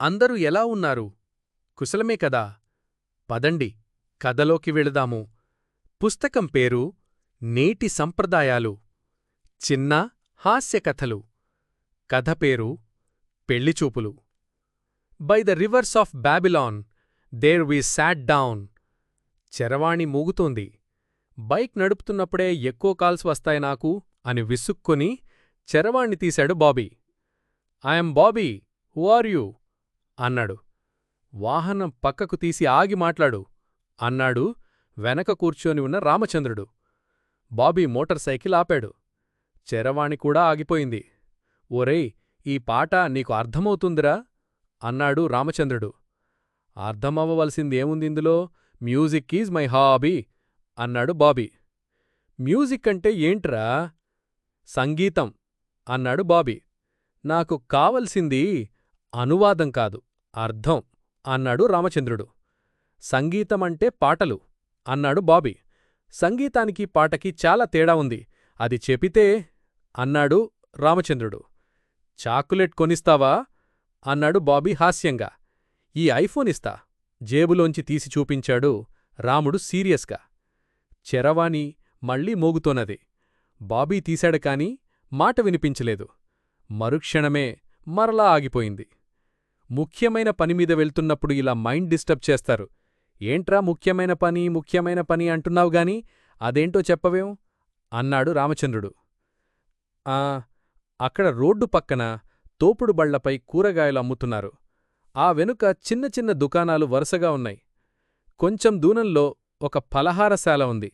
అందరూ ఎలా ఉన్నారు? కుశలమే కదా? పదండి, కథలోకి వెళదాము. పుస్తకం పేరు నేటి సంప్రదాయాలు. చిన్న హాస్యకథలు. కథ పేరు పెళ్లిచూపులు. By the rivers of Babylon there we sat down. చరవాణి మూగుతోంది. బైక్ నడుపుతున్నప్పుడే ఎక్కువ కాల్స్ వస్తాయి నాకు అని విసుక్కొని చరవాణ్ణి తీశాడు Bobby. I am Bobby, who are you అన్నాడు. వాహనం పక్కకు తీసి ఆగి మాట్లాడు అన్నాడు వెనక కూర్చొని ఉన్న రామచంద్రుడు. బాబీ మోటార్ సైకిల్ ఆపాడు. చరవాణి కూడా ఆగిపోయింది. ఓరేయ్, ఈ పాట నీకు అర్థమవుతుందిరా అన్నాడు రామచంద్రుడు. అర్థమవ్వవలసిందేముందిందులో, మ్యూజిక్ ఈజ్ మై హాబీ అన్నాడు బాబీ. మ్యూజిక్ అంటే ఏంట్రా? సంగీతం అన్నాడు బాబీ. నాకు కావలసింది అనువాదం కాదు, అర్థం అన్నాడు రామచంద్రుడు. సంగీతమంటే పాటలు అన్నాడు బాబీ. సంగీతానికి పాటకి చాలా తేడా ఉంది, అది చెపితే అన్నాడు రామచంద్రుడు. చాకులెట్ కొనిస్తావా అన్నాడు బాబీ హాస్యంగా. ఈ ఐఫోన్ ఇస్తా జేబులోంచి తీసి చూపించాడు రాముడు సీరియస్గా. చరవాణి మళ్లీ మోగుతోన్నది. బాబీ తీశాడు కాని మాట వినిపించలేదు. మరుక్షణమే మరలా ఆగిపోయింది. ముఖ్యమైన పనిమీద వెళ్తున్నప్పుడు ఇలా మైండ్ డిస్టర్బ్ చేస్తారు. ఏంట్రా ముఖ్యమైన పని అంటున్నావుగాని అదేంటో చెప్పవేం అన్నాడు రామచంద్రుడు. అక్కడ రోడ్డు పక్కన తోపుడు బళ్లపై కూరగాయలు అమ్ముతున్నారు. ఆ వెనుక చిన్న చిన్న దుకాణాలు వరుసగా ఉన్నాయి. కొంచెం దూరంలో ఒక ఫలహారశాల ఉంది.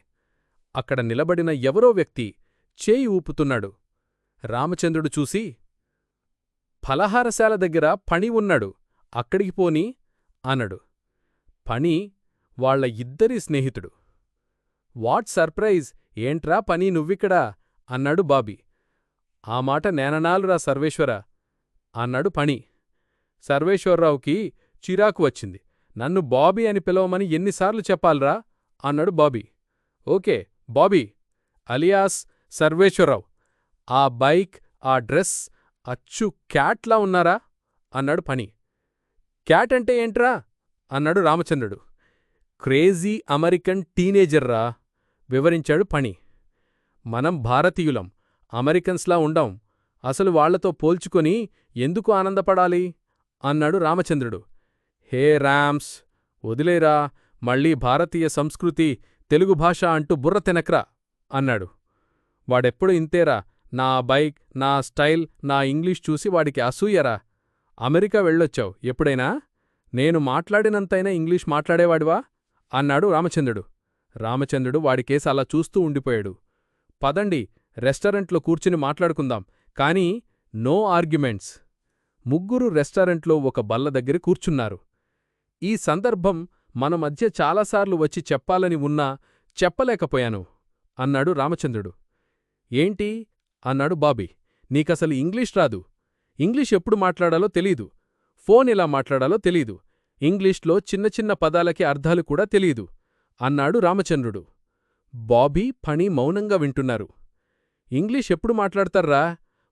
అక్కడ నిలబడిన ఎవరో వ్యక్తి చేయి ఊపుతున్నాడు. రామచంద్రుడు చూసి, ఫలహారశాల దగ్గర పని ఉన్నాడు, అక్కడికి పోని అన్నాడు. పని వాళ్ల ఇద్దరి స్నేహితుడు. వాట్ సర్ప్రైజ్, ఏంట్రా పని నువ్విక్కడా అన్నాడు బాబీ. ఆ మాట నేననాలురా సర్వేశ్వర అన్నాడు పని. సర్వేశ్వరరావుకి చిరాకు వచ్చింది. నన్ను బాబీ అని పిలవమని ఎన్నిసార్లు చెప్పాలరా అన్నాడు Bobby. Okay Bobby alias Sarveswararao. ఆ బైక్, ఆ డ్రెస్ అచ్చు క్యాట్లా ఉన్నారా అన్నాడు పని. క్యాట్ అంటే ఏంట్రా అన్నాడు రామచంద్రుడు. క్రేజీ అమెరికన్ టీనేజర్రా వివరించాడు పని. మనం భారతీయులం, అమెరికన్స్లా ఉండం. అసలు వాళ్లతో పోల్చుకొని ఎందుకు ఆనందపడాలి అన్నాడు రామచంద్రుడు. హే రామ్స్, వదిలేరా, మళ్ళీ భారతీయ సంస్కృతి, తెలుగు భాష అంటూ బుర్ర తినక్రా అన్నాడు. వాడెప్పుడు ఇంతేరా, నా బైక్, నా స్టైల్, నా ఇంగ్లీష్ చూసి వాడికి అసూయరా. అమెరికా వెళ్ళొచ్చావు ఎప్పుడైనా? నేను మాట్లాడినంతైనా ఇంగ్లీష్ మాట్లాడేవాడివా అన్నాడు రామచంద్రుడు. రామచంద్రుడు వాడికేసి అలా చూస్తూ ఉండిపోయాడు. పదండి, రెస్టారెంట్లో కూర్చుని మాట్లాడుకుందాం, కానీ నో ఆర్గ్యుమెంట్స్. ముగ్గురు రెస్టారెంట్లో ఒక బల్ల దగ్గర కూర్చున్నారు. ఈ సందర్భం మన మధ్య చాలాసార్లు వచ్చి చెప్పాలని ఉన్నా చెప్పలేకపోయాను అన్నాడు రామచంద్రుడు. ఏంటి అన్నాడు బాబీ. నీకసలు ఇంగ్లీష్ రాదు, ఇంగ్లీష్ ఎప్పుడు మాట్లాడాలో తెలీదు, ఫోన్ ఎలా మాట్లాడాలో తెలీదు, ఇంగ్లీష్లో చిన్న చిన్న పదాలకి అర్థాలు కూడా తెలీదు అన్నాడు రామచంద్రుడు. బాబీ, ఫణి మౌనంగా వింటున్నారు. ఇంగ్లీష్ ఎప్పుడు మాట్లాడతారా?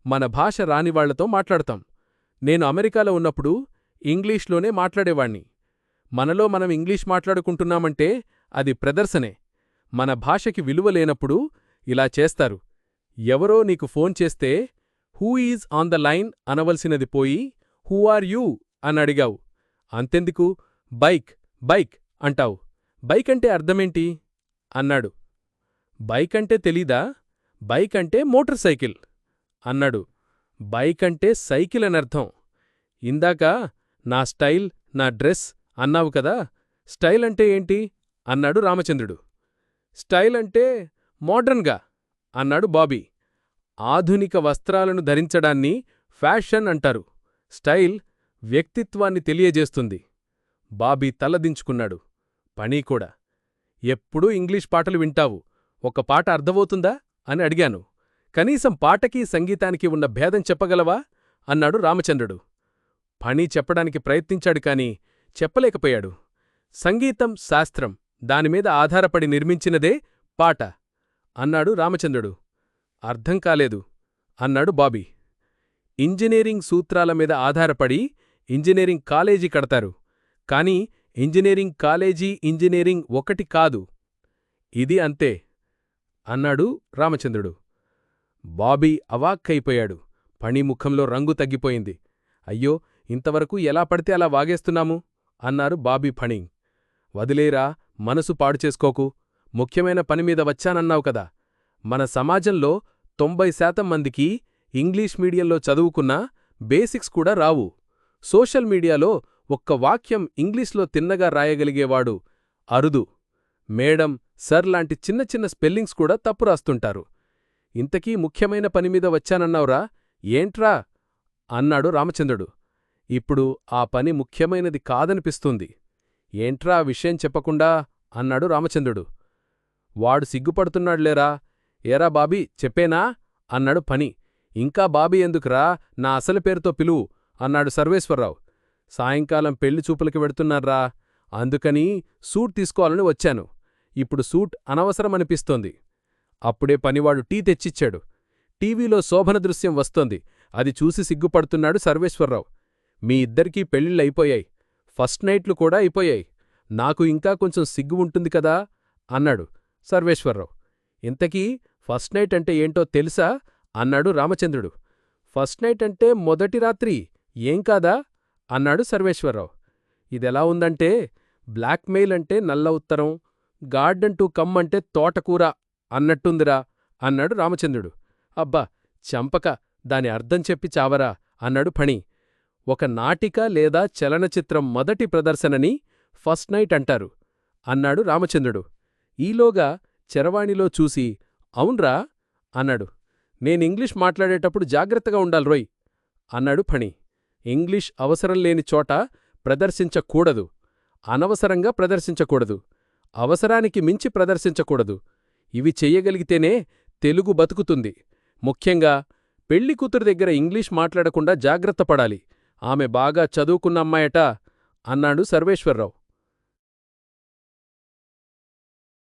మన భాష రానివాళ్లతో మాట్లాడతాం. నేను అమెరికాలో ఉన్నప్పుడు ఇంగ్లీష్లోనే మాట్లాడేవాణ్ణి. మనలో మనం ఇంగ్లీష్ మాట్లాడుకుంటున్నామంటే అది ప్రదర్శనే. మన భాషకి విలువ లేనప్పుడు ఇలా చేస్తారు. ఎవరో నీకు ఫోన్ చేస్తే who is on the line అనవలసినది పోయి హూ ఆర్ యూ అనడిగావు. అంతెందుకు బైక్ బైక్ అంటావు. బైక్ అంటే అర్థమేంటి అన్నాడు. బైక్ అంటే తెలీదా? బైక్ అంటే మోటార్ సైకిల్ అన్నాడు. బైక్ అంటే సైకిల్ అనర్థం. ఇందాక నా స్టైల్, నా డ్రెస్ అన్నావు కదా, స్టైల్ అంటే ఏంటి అన్నాడు రామచంద్రుడు. స్టైల్ అంటే మోడ్రన్గా అన్నాడు బాబీ. ఆధునిక వస్త్రాలను ధరించడాన్ని ఫ్యాషన్ అంటారు. స్టైల్ వ్యక్తిత్వాన్ని తెలియజేస్తుంది. బాబీ తలదించుకున్నాడు. పనీకూడా. ఎప్పుడూ ఇంగ్లీష్ పాటలు వింటావు, ఒక పాట అర్థమవుతుందా అని అడిగాను. కనీసం పాటకీ సంగీతానికి ఉన్న భేదం చెప్పగలవా అన్నాడు రామచంద్రుడు. పని చెప్పడానికి ప్రయత్నించాడు కాని చెప్పలేకపోయాడు. సంగీతం శాస్త్రం, దానిమీద ఆధారపడి నిర్మించినదే పాట అన్నాడు రామచంద్రుడు. అర్థం కాలేదు అన్నాడు బాబీ. ఇంజనీరింగ్ సూత్రాల మీద ఆధారపడి ఇంజనీరింగ్ కాలేజీ కడతారు. కాని ఇంజనీరింగ్ కాలేజీ ఇంజనీరింగ్ ఒకటి కాదు. ఇది అంతే అన్నాడు రామచంద్రుడు. బాబీ అవాక్కైపోయాడు. ఫణి ముఖంలో రంగు తగ్గిపోయింది. అయ్యో, ఇంతవరకు ఎలా పడితే అలా వాగేస్తున్నాము అన్నారు బాబీ ఫణి. వదిలేరా, మనసు పాడుచేసుకోకు. ముఖ్యమైన పనిమీద వచ్చానన్నావు కదా. మన సమాజంలో 90% మందికి ఇంగ్లీష్ మీడియంలో చదువుకున్నా బేసిక్స్ కూడా రావు. సోషల్ మీడియాలో ఒక్క వాక్యం ఇంగ్లీష్లో తిన్నగా రాయగలిగేవాడు అరుదు. మేడం, సర్ లాంటి చిన్న చిన్న స్పెల్లింగ్స్ కూడా తప్పు రాస్తుంటారు. ఇంతకీ ముఖ్యమైన పనిమీద వచ్చానన్నావురా, ఏంట్రా అన్నాడు రామచంద్రుడు. ఇప్పుడు ఆ పని ముఖ్యమైనది కాదనిపిస్తుంది. ఏంట్రా విషయం చెప్పకుండా అన్నాడు రామచంద్రుడు. వాడు సిగ్గుపడుతున్నాడులేరా. ఏరా బాబీ, చెప్పేనా అన్నాడు ఫణి. ఇంకా బాబీ ఎందుకురా, నా అసలు పేరుతో పిలువు అన్నాడు సర్వేశ్వరరావు. సాయంకాలం పెళ్లి చూపులకి వెడుతున్నారా, అందుకని సూట్ తీసుకోవాలని వచ్చాను. ఇప్పుడు సూట్ అనవసరమనిపిస్తోంది. అప్పుడే పనివాడు టీ తెచ్చిచ్చాడు. టీవీలో శోభన దృశ్యం వస్తోంది. అది చూసి సిగ్గుపడుతున్నాడు సర్వేశ్వరరావు. మీ ఇద్దరికీ పెళ్ళిళ్ళయిపోయాయి. ఫస్ట్ నైట్లు కూడా అయిపోయాయి. నాకు ఇంకా కొంచెం సిగ్గు ఉంటుంది కదా అన్నాడు సర్వేశ్వరరావు. ఇంతకీ ఫస్ట్ నైట్ అంటే ఏంటో తెలుసా అన్నాడు రామచంద్రుడు. ఫస్ట్ నైట్ అంటే మొదటి రాత్రి, ఏం కాదా అన్నాడు సర్వేశ్వరరావు. ఇదెలా ఉందంటే, బ్లాక్మెయిల్ అంటే నల్ల ఉత్తరం, గార్డెన్ టు కమ్ అంటే తోటకూర అన్నట్టుందిరా అన్నాడు రామచంద్రుడు. అబ్బా చంపక, దాని అర్థం చెప్పి చావరా అన్నాడు ఫణి. ఒక నాటిక లేదా చలనచిత్రం మొదటి ప్రదర్శనని ఫస్ట్ నైట్ అంటారు అన్నాడు రామచంద్రుడు. ఈలోగా చరవాణిలో చూసి అవున్రా అన్నాడు. నేనింగ్లీష్ మాట్లాడేటప్పుడు జాగ్రత్తగా ఉండాల్రోయ్ అన్నాడు ఫణి. ఇంగ్లీష్ అవసరం లేని చోట ప్రదర్శించకూడదు. అనవసరంగా ప్రదర్శించకూడదు. అవసరానికి మించి ప్రదర్శించకూడదు. ఇవి చెయ్యగలిగితేనే తెలుగు బతుకుతుంది. ముఖ్యంగా పెళ్లికూతురు దగ్గర ఇంగ్లీష్ మాట్లాడకుండా జాగ్రత్త పడాలి. ఆమె బాగా చదువుకున్న అమ్మాయట అన్నాడు సర్వేశ్వరరావు.